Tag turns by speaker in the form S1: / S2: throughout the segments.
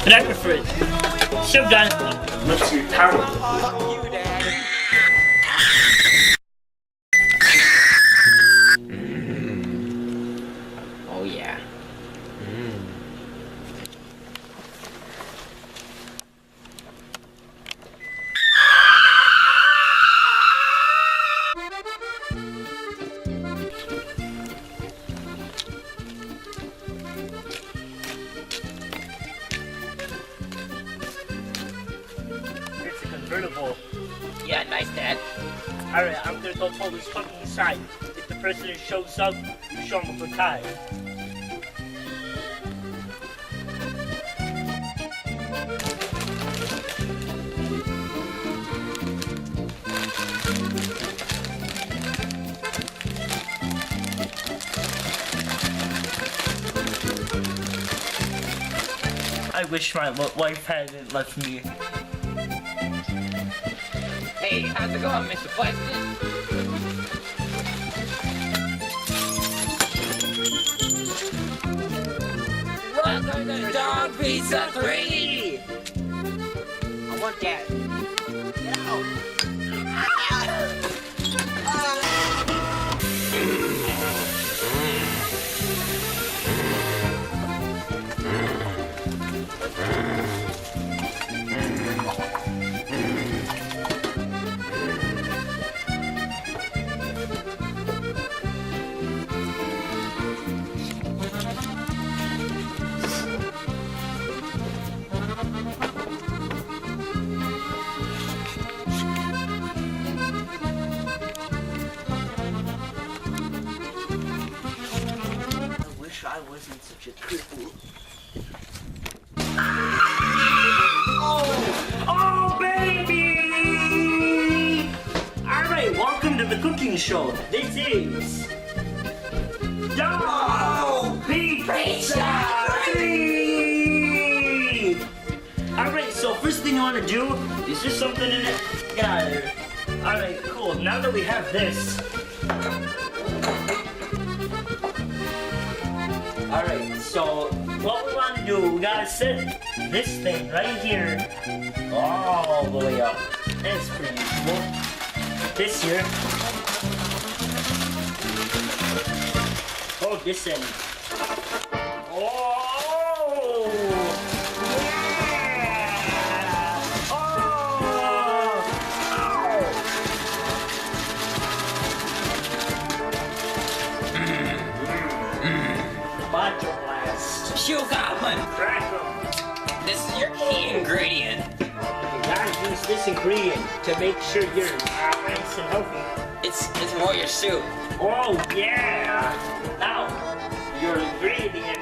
S1: but I prefer it. So done. What's your power?
S2: Oh yeah.
S1: It's a convertible.
S2: Yeah, nice, Dad.
S1: Alright, I'm gonna go pull this fucking inside. If the person who shows up, you show him a good time. I wish my wife hadn't left me.
S2: Hey, how's it going, Mr. Plastic? Welcome to Dog Pizza 3! I want that. Get out.
S1: I wasn't such a cripple. Oh, baby! Alright, welcome to the cooking show. This is Dog Pizza 3! Alright, so first thing you want to do is just something in it. Got it. Alright, cool. Now that we have this. Alright, so what we want to do, we gotta set this thing right here all the way up. That's pretty useful. This here. Oh, this end. Oh! Yeah! Oh! Macho Blast.
S2: Shoe Goblin!
S1: Crack 'em.
S2: This is your key ingredient.
S1: You gotta use this ingredient to make sure you're nice and healthy.
S2: It's more your soup.
S1: Oh yeah! Now, your ingredient.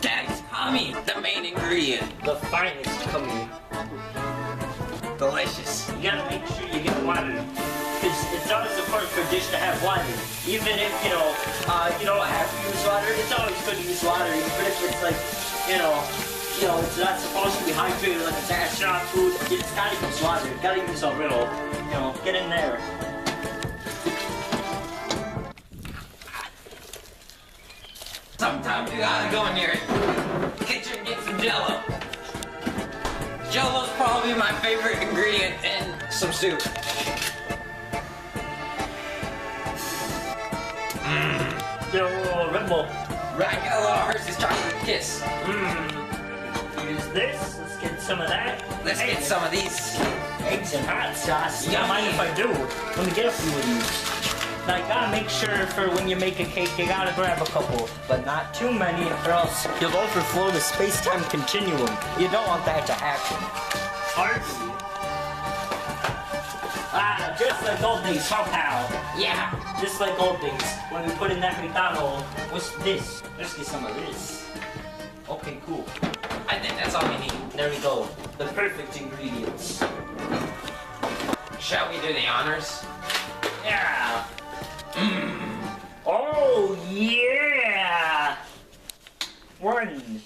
S2: Dad's Tommy, the main ingredient.
S1: The finest coming.
S2: Delicious.
S1: You gotta make sure you get water. Because it's always important for a dish to have water. Even if, you don't have to use water, it's always good to use water. Even if it's like, it's not supposed to be hydrated like it's astronaut food. It's gotta use water. You gotta use a little, get in there.
S2: Sometimes you gotta go in your kitchen and get some Jell-O. Jell-O's probably my favorite ingredient in some soup.
S1: Get a little Rimble.
S2: Right, got a little Hershey's chocolate kiss.
S1: Use this. Let's get some of that.
S2: Let's get some of these.
S1: Eggs and hot sauce. You don't
S2: Yummy.
S1: mind if I do? Let me get a few of these. Now you gotta make sure for when you make a cake, you gotta grab a couple, but not too many, or else you'll overflow the space-time continuum. You don't want that to happen. Hardly. Just like old days, huh, pal?
S2: Yeah.
S1: Just like old days, when we put in that McDonald's. What's this? Let's get some of this. Okay, cool.
S2: I think that's all we need.
S1: There we go. The perfect ingredients.
S2: Shall we do the honors?
S1: Yeah. Oh, yeah. 1,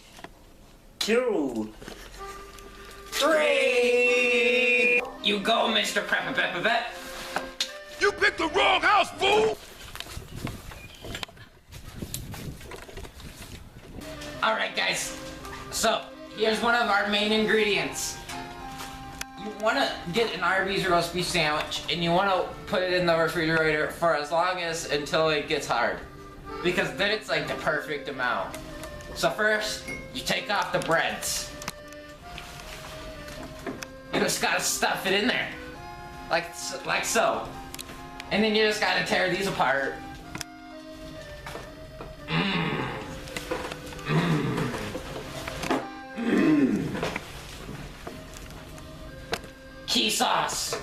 S1: 2, 3.
S2: You go, Mr. Pepper.
S3: You picked the wrong house, fool!
S2: Alright guys, so here's one of our main ingredients. You want to get an Arby's roast beef sandwich and you want to put it in the refrigerator for as long as until it gets hard. Because then it's like the perfect amount. So first, you take off the breads. You just gotta stuff it in there. Like so. And then you just gotta tear these apart. Key sauce.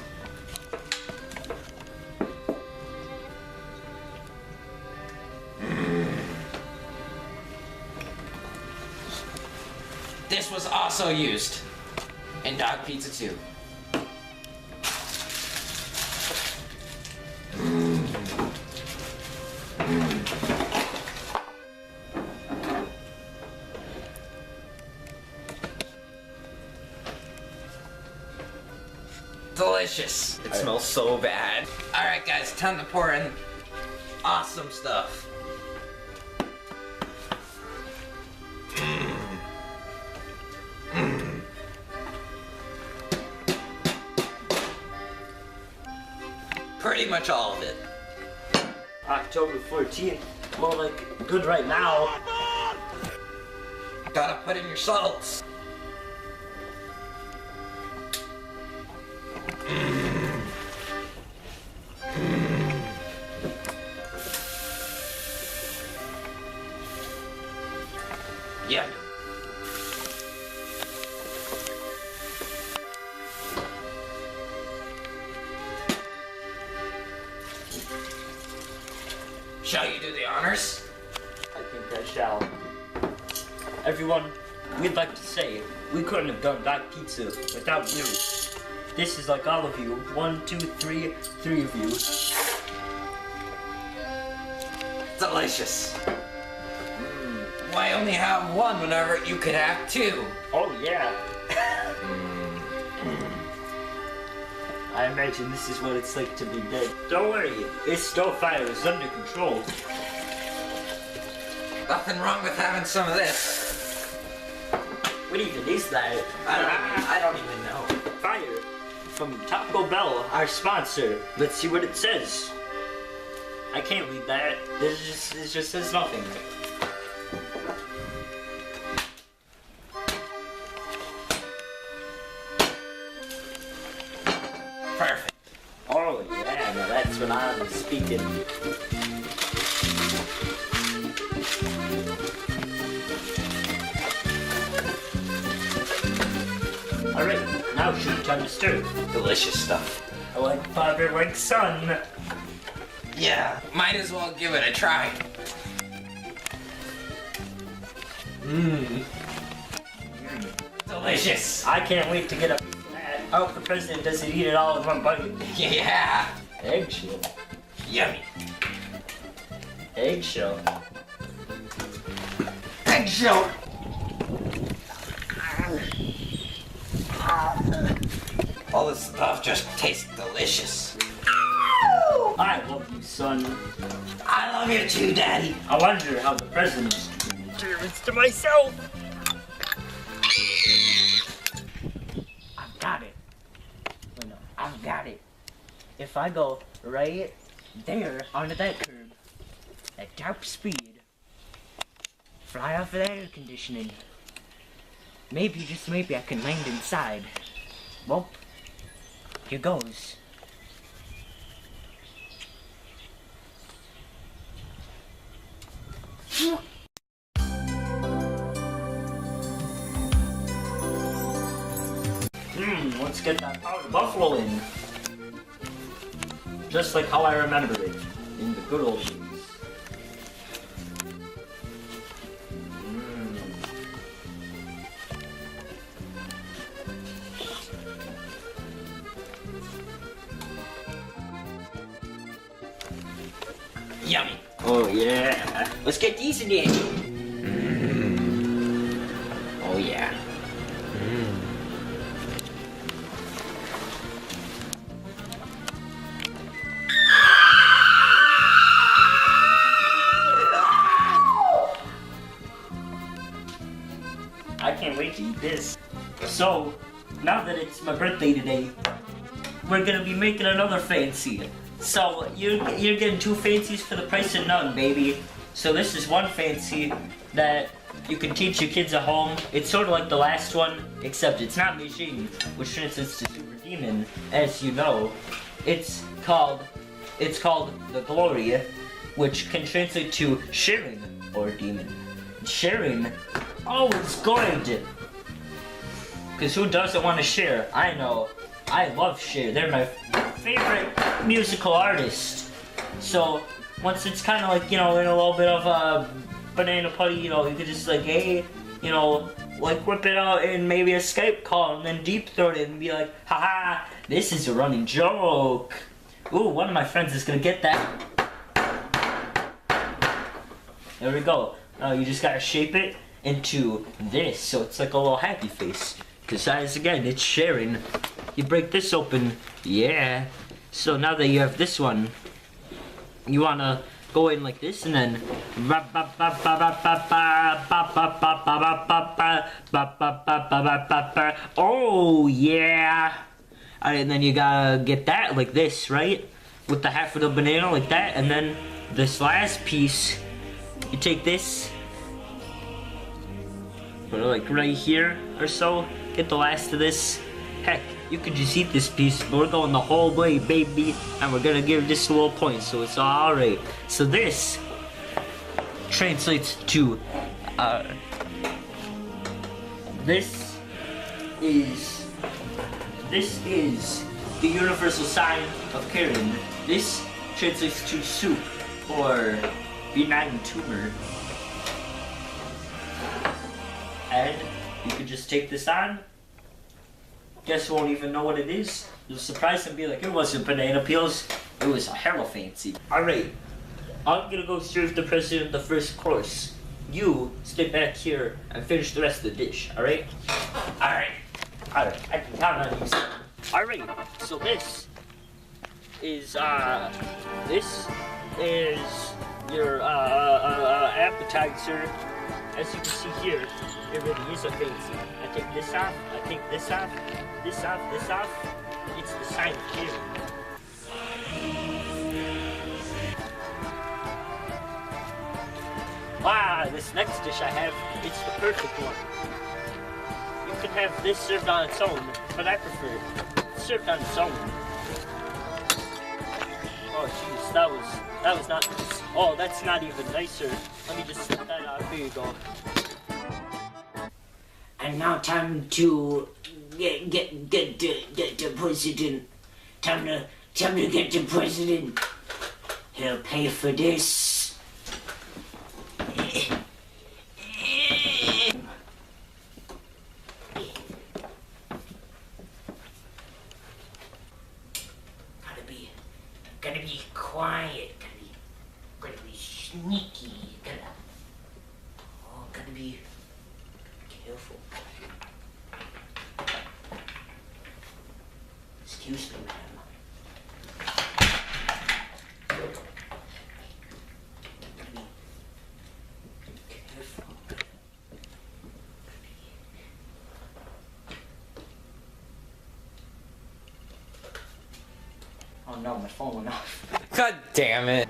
S2: This was also used in dog pizza too. Delicious. It smells so bad. Alright guys, time to pour in awesome stuff. Pretty much all of it.
S1: October 14th, more like good right now.
S2: Gotta put in your salts. Yeah. Shall you do the honors?
S1: I think I shall. Everyone, we'd like to say we couldn't have done that pizza without you. This is like all of you. 1, 2, 3, 3 of you.
S2: Delicious. Why only have one whenever you could have two?
S1: Oh yeah. I imagine this is what it's like to be dead. Don't worry, this stove fire is under control.
S2: Nothing wrong with having some of this.
S1: What even is that?
S2: I don't even know.
S1: Fire from Taco Bell, our sponsor. Let's see what it says. I can't read that. It just says nothing.
S2: Perfect.
S1: Oh yeah, now that's when I'm speaking. Alright, now should be time to stir.
S2: Delicious stuff.
S1: I like father like son.
S2: Yeah, might as well give it a try. Delicious.
S1: I can't wait to get a piece of that. I hope the president doesn't eat it all in one bite.
S2: Yeah.
S1: Eggshell.
S2: Yummy.
S1: Eggshell.
S2: Eggshell. All this stuff just tastes delicious.
S1: I love you, son.
S2: I love you too, Daddy.
S1: I wonder how the president's do this to myself. I've got it. Wait, no, I've got it. If I go right there onto that curb at top speed, fly off of that air conditioning, maybe, just maybe, I can land inside. Well, here goes. Let's get that powdered buffalo in. Just like how I remember it in the good old days.
S2: Yummy.
S1: Oh yeah. Let's get these in there.
S2: Oh yeah.
S1: need this. So, now that it's my birthday today, we're gonna be making another fancy. So, you're getting 2 fancies for the price of none, baby. So this is one fancy that you can teach your kids at home. It's sort of like the last one, except it's not Beijing, which translates to Super Demon, as you know. It's called the Glory, which can translate to sharing or demon. Sharing, oh, it's good. Because who doesn't want to share? I know, I love Cher. They're my favorite musical artist. So once it's kind of like, you know, in a little bit of a banana putty, you know, you could just like, hey, you know, like whip it out in maybe a Skype call and then deep throat it and be like, haha, this is a running joke. Ooh, one of my friends is gonna get that. There we go. You just gotta shape it into this, so it's like a little happy face. Because as again, it's sharing. You break this open, yeah. So now that you have this one, you wanna go in like this and then oh yeah. Alright, and then you gotta get that like this, right? With the half of the banana like that, and then this last piece, you take this, put it like right here or so, get the last of this. Heck, you could just eat this piece, but we're going the whole way, baby, and we're gonna give this a little point, so it's alright. So this translates to, this is the universal sign of Karen. This translates to soup, or benign tumor. And you could just take this on. Guess won't even know what it is. You'll surprise and be like, it wasn't banana peels, it was a hella fancy. Alright, I'm gonna go serve the president the first course. You stay back here and finish the rest of the dish, alright? Alright, I can count on you. Alright, so this is your appetizer. As you can see here, it really is a fancy. I take this off, I take this off, this off, this off. It's the sign of Karen. Wow, this next dish I have, it's the perfect one. You can have this served on its own, but I prefer it served on its own. Oh jeez, that was not nice. Oh, that's not even nicer. Let me just set that out. There you go. And now time to get the president. Time to get the president. He'll pay for this. Gotta be quiet. Gotta be sneaky. Gotta be careful. Excuse me, ma'am. Gotta be careful. Oh no, my phone went off.
S2: God damn it.